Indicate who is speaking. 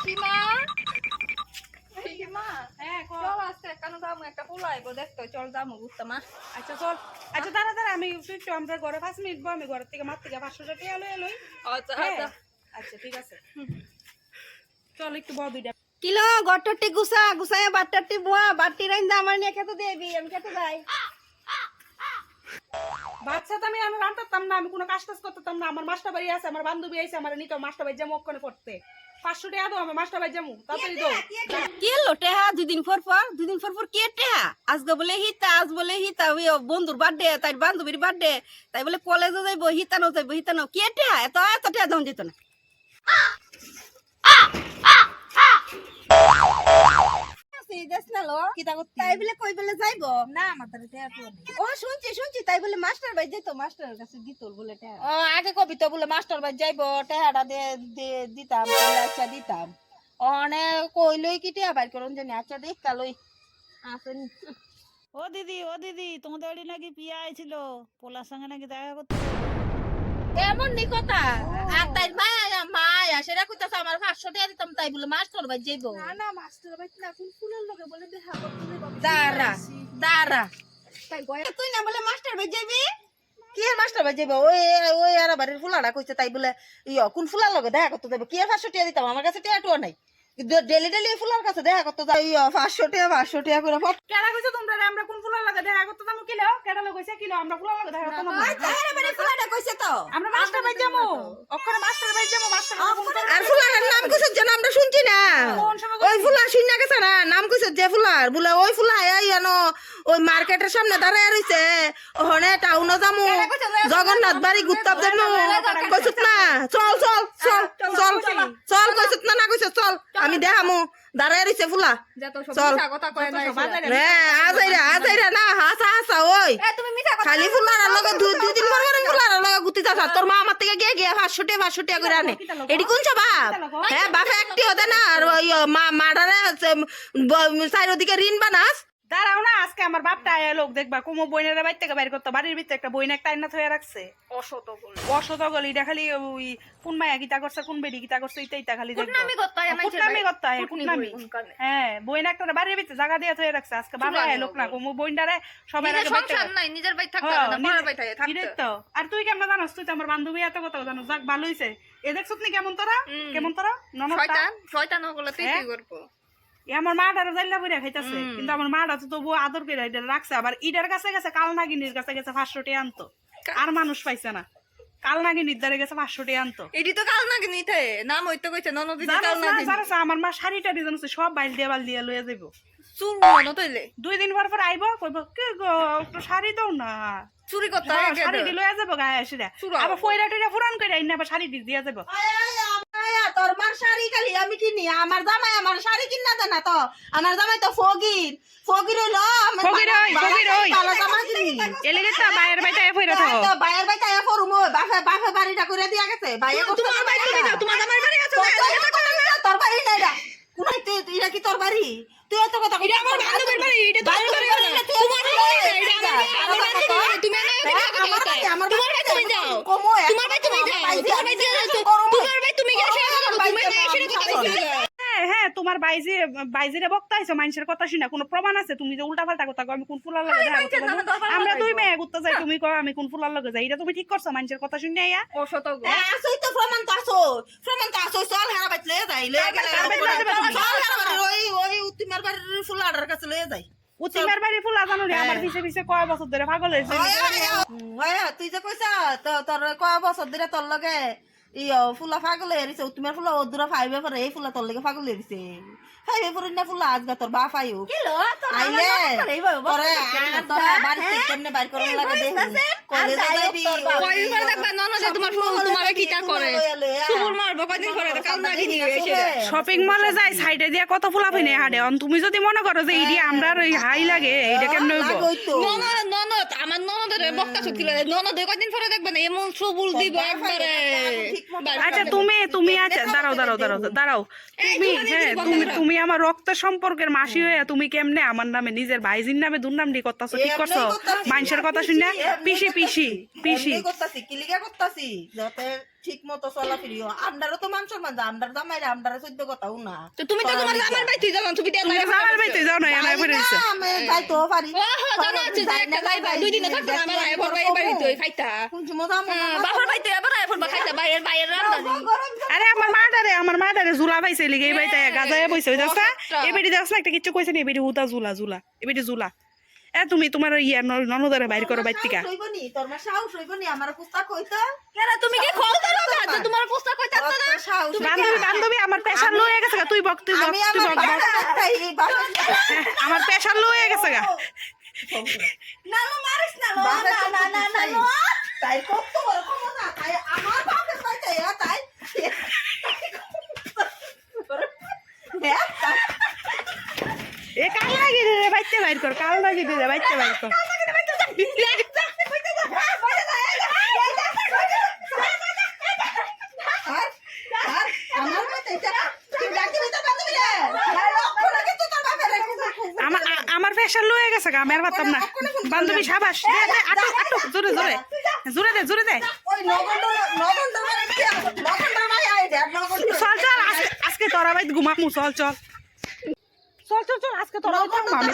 Speaker 1: সীমা সীমা চল আজকে কেন যাবো একটা ফুল আইবো দেখতো চল যাবো বুঝতে মা
Speaker 2: আচ্ছা চল আচ্ছা দাঁড়া দাঁড়া আমি আমরা ঘরে 5 মিনিট বো আমি ঘর থেকে মার থেকে 500 টাকা এলো এলোই
Speaker 1: আচ্ছা আচ্ছা
Speaker 2: আচ্ছা ঠিক আছে চল একটু বড় দুইটা
Speaker 3: কিলো গটটি গুছা গুছায় বাটটি বুয়া বাটটি রাইন্দা আমার নিয়ে খেতে দেবি আমি খেতে যাই
Speaker 2: বাচ্চা তো আমি রান্তাম না আমি কোনো কাজ টাজ করতাম না আমার মাস্টার বাড়ি আছে আমার বান্ধবী আছে আমার নিতো মাস্টার বাড়ি যাবো ওখানে পড়তে 500 টাকা দাও আমি মাস্টার বাড়ি যাবো তাড়াতাড়ি দাও
Speaker 3: কি হলো টেহা দুদিন পর কে টেহা আজকে বলে হিতা আজ বলে হিতা ওই বন্ধুর বার্থডে তাই বান্ধবীর বার্থডে তাই বলে কলেজে যাইবো হিতানো কে টেহা এত টেহা দাম যেত না তাই বলে কই বলে যাইবো
Speaker 1: না আমাদের টেয়া তো
Speaker 3: ও শুনছি তাই বলে মাস্টার ভাই যেত মাস্টারের কাছে দিত বলে টেহা
Speaker 1: ও আগে কবিতা বলে মাস্টার ভাই যাইবো টেহাটা দিয়ে দিতাম আচ্ছা দিতাম অনেক কইলই কি টেয়া বাইর করুন জানি আচ্ছা দেখ কালই আসেন
Speaker 4: ও দিদি তোমাদের বাড়ি নাকি পিয়া আইছিল পোলার সঙ্গে নাকি দেখা করতে
Speaker 1: এমন নি কথা আর তাই মায়া সেটা কইতাছে আমার 500 টাকা দিতাম তাই বলে মাস্টার ভাই যাইবো
Speaker 3: না মাস্টার ভাই না কোন ফুলের লগে বলে দেখা করতে
Speaker 1: দাঁড়া
Speaker 3: তাই গয় তুই না বলে মাস্টার ভাই যাবি
Speaker 1: কি আর মাস্টার ভাই যাইবো ওই আর বাড়ির ফুলাটা কইছে তাই বলে কোন ফুলার লগে দেখা করতে যাবে কি আর 500 টাকা দিতাম আমার কাছে টাকা নাই ডেলি ফুলার কাছে দেখা করতে যাই 500 টাকা করে
Speaker 2: কেডা কইছে তোমরা আমরা কোন ফুলার লাগে দেখা করতে যাবো কিলো কেডা লগে কইছে কিলো আমরা ফুলার লাগে দেখা করতে যাবো
Speaker 3: আরে মানে ফুলাটা কইছে তো
Speaker 2: আমরা মাস্টার ভাই যাবো ওখানে মাস্টার ভাই যাবো মাস্টার
Speaker 1: আর ফুলার নাম কইছে যে আমরা শুনছি না ওই ফুলা শুননা গেছে না নাম কইছে যে ফুলার বলে ওই ফুলা এই আনো ওই মার্কেটের সামনে দাঁড়ায় রইছে ওখানে টাউনে যামু জগন্নাথ বাড়ি গুত্তাব যামু কইছত না চল কইছত না কইছত চল আমি দেখামু দাঁড়ায় রইছে ফুলা চল হ্যাঁ আজাইরা না হাসা ওই খালি ফুলার লগে দুই দিন পর ফুলার লগে গুতি যাস তোর মা আমার থেকে গিয়ে 500 টাকা করে আনে এডি কোন বাপ হ্যাঁ বাপে একটি হতে না আর ওই মাডারে চারিদিকে ঋণ বানাস
Speaker 2: দাঁড়াও না আজকে আমার বাপটা লোক দেখবা কুমো বইনের বাইর থেকে বাইর করতো বাড়ির ভিতরে একটা বইন একটা আইনা থয়ে রাখছে অসতগল এটা খালি ওই কোন মায়া গীতা করছে কোন বেডি গীতা করছে ইটা খালি হ্যাঁ বইন একটা বাড়ির ভিতরে জায়গা দিয়ে থয়ে রাখছে আজকে বাবা লোক না কুমো বইনটারে সবাই
Speaker 1: নিজের বাড়ি থাকতে
Speaker 2: তো আর তুই কেমন জানোস তুই তো আমার বান্ধবী এত কথা জানো যাক ভালো হইছে এ দেখছ নি কেমন তোরা ননদ
Speaker 1: শয়তান ওগুলো তুই কি করবো
Speaker 2: আমার মাটারও জাইলা বইরা খাইতেছে কিন্তু আমার মাটা তো তবু আদর করে এটা রাখছে আবার ইটার কাছে গেছে কালনাগিনীর কাছে গেছে 500 টাকা আনতো আর মানুষ পাইছে না কালনাগিনীর দ্বারে গেছে 500 টাকা আনতো
Speaker 1: এটি তো কালনাগিনীতে নাম হইতো কইছে ননদি
Speaker 2: আমার মা শাড়িটা জানো সব বাইল দিয়ে লইয়া যাইবো
Speaker 1: চুর মনে তইলে
Speaker 2: 2 দিন পর আইবো কইব কি গো একটু শাড়ি দাও না
Speaker 1: চুরি করতে
Speaker 2: শাড়ি দি লইয়া যাবো গায়ে এসে আবার ফয়রা টয়রা ফুরান কইরা আইনা আবার শাড়ি দিয়া যাবো
Speaker 3: তোর মার শাড়ি খালি আমি কিনি আমার জামাই আমার শাড়ি কিনা দেয় না তো আমার জামাই তো ফকির হইলো
Speaker 2: ফকির হই
Speaker 3: ভালো জামা কিনি
Speaker 2: এলেগে তো বাইরের বাইটা ফয়রা থাকো
Speaker 3: তো বাইরের বাইটা ফরু মই বাপে বাড়িটা করে দিয়া গেছে বাইরে
Speaker 1: তোমার বাড়ি তুমি দাও তোমার আমার বাড়ি আছে
Speaker 3: তোর বাড়ি নাই না কোন এটা কি তোর বাড়ি তুই এত কথা
Speaker 1: এটা আমার বান্ধবীর বাড়ি এটা তোমার বাড়ি তোমার বাড়ি এটা আমার বাড়ি তুমি আমার তোমার বাড়ি তুমি যাও তোমার বাড়ি তুমি যাও তোমার বাড়ি যাও তোমার বাড়ি তুমি গেছে তুমি এসে কথা
Speaker 2: হ্যাঁ তোমার বাইজিরে বক্তা আইছো মানুষের কথা শুনা কোনো প্রমাণ আছে তুমি যে উল্টা পাল্টা কথা কও আমি কোন ফুলার লগে যাই আমরা দুই মেয়ে গুত্তা যাই তুমি কও আমি কোন ফুলার লগে যাই এটা তুমি ঠিক করছো মানুষের কথা শুনে আইয়া
Speaker 3: আসই তো প্রমাণ তো আসো চল হারা বাইত লয়ে যাই লয়ে গেলে চল হারা ওই উত্তিমার বাড়ির ফুলাডার কাছে লয়ে যাই
Speaker 2: উত্তিমার বাড়ির ফুলা জানো রে আমার পিছে কয় বছর ধরে পাগল হইছে
Speaker 3: তুই যে কইছা তোর কয় বছর ধরে তোর লগে ফুলা পাগল হয়েছে তোমার ফুলা ওদুরা ফাইবে পরে এই ফুলা তোর লেগে পাগল হয়েছে ফাইবে পরে না ফুলা আজগা তোর বাপ আইও আইলে পরে বাড়িতে কেমনে বাইর করে লাগে দেখি কলেজে যাবি
Speaker 1: কয়বার দেখবা ননদে তোমার ফুল তোমারে কিটা করে সুবুর মারবো কয়দিন পরে কাল না কিনি এসে
Speaker 2: শপিং মলে যাই সাইডে দিয়া কত ফুলা ফিনে হাডে তুমি যদি মনে করো যে ইডি আমরা ওই হাই লাগে এটা কেমনে হইব
Speaker 1: ননদ আমার ননদের বক্তা শক্তি লাগে ননদে কয়দিন পরে দেখবা না এমন সুবুল দিব একবারে
Speaker 2: আচ্ছা তুমি আচ্ছা দাঁড়াও তুমি আমার রক্ত সম্পর্কের মাসি হয়ে তুমি কেমনে আমার নামে নিজের ভাইজির নামে দুর্নাম দি করতেছো ঠিক করছো মানুষের কথা শুনে পিসি
Speaker 3: করতাছি কিলিগা করতাছি যাতে ঠিক মতো চলা ফিরিও আমরারও তো মান সম্মান যা আমরার জামাইরা আমরার 14 কথাও না
Speaker 1: তো তুমি তো তোমার জামার বাইতে যাও না, তুমি দেয়া
Speaker 2: তুমি আমার বাড়িতে যাও না এনে পড়ে দিছো
Speaker 3: আমি যাইতো পারি
Speaker 1: জানা আছে যে একটা যাইবা 2 দিন থাকতে না, আমার এবার বাড়িতে খাইতা
Speaker 3: কোন মজা
Speaker 1: বাপর বাইতে এবার এবার খাইতা বাইরের রান্দানি।
Speaker 2: আরে আমার মাটারে জুলা পাইছে লিগে এই বাইতে গাজায় বইছে হইতাছে এই বেটি দাস না একটা কিছু কইছে নি এই বেটি উতা জুলা এই বেটি জুলা এ তুমি তোমার ইয়া ননদরে বাইর করো বাইর থেকে
Speaker 3: হইবনি তোর মা সাহস হইবনি আমার পুস্তক কইতো
Speaker 1: কেরা তুমি কি খলতা লাগা যে তোমার পুস্তক কইতা না?
Speaker 3: সাহস
Speaker 2: বান্ধবী আমার প্রেশার লো হয়ে গেছে গা, তুই বক
Speaker 3: আমি আমার বাসায় এই বাসা
Speaker 2: আমার প্রেশার লো হয়ে গেছে গা
Speaker 3: না মারিস না না তাই কত বড় ক্ষমতা তাই আমার বাপের পাইতে তাই
Speaker 2: এ কাল লাগি রে বাইতে বাইর কর কাল লাগি রে বাইতে বাইর কর
Speaker 3: আমার বাতে তুই ডাকি দিতে পারবি রে লক্ষ্য লাগে তো তোর বাপের
Speaker 2: আমার প্রেশার লো হয়ে গেছে গা আমি আর পারতাম না বান্ধবী সাবাস দে দে আটো জোরে দে
Speaker 3: ওই নগন্ড মানে কি নগন্ড ভাই আই দে নগন্ড
Speaker 2: চল আজকে তোরা বাইত ঘুমামু চল আজকে তোরা ঘুমামু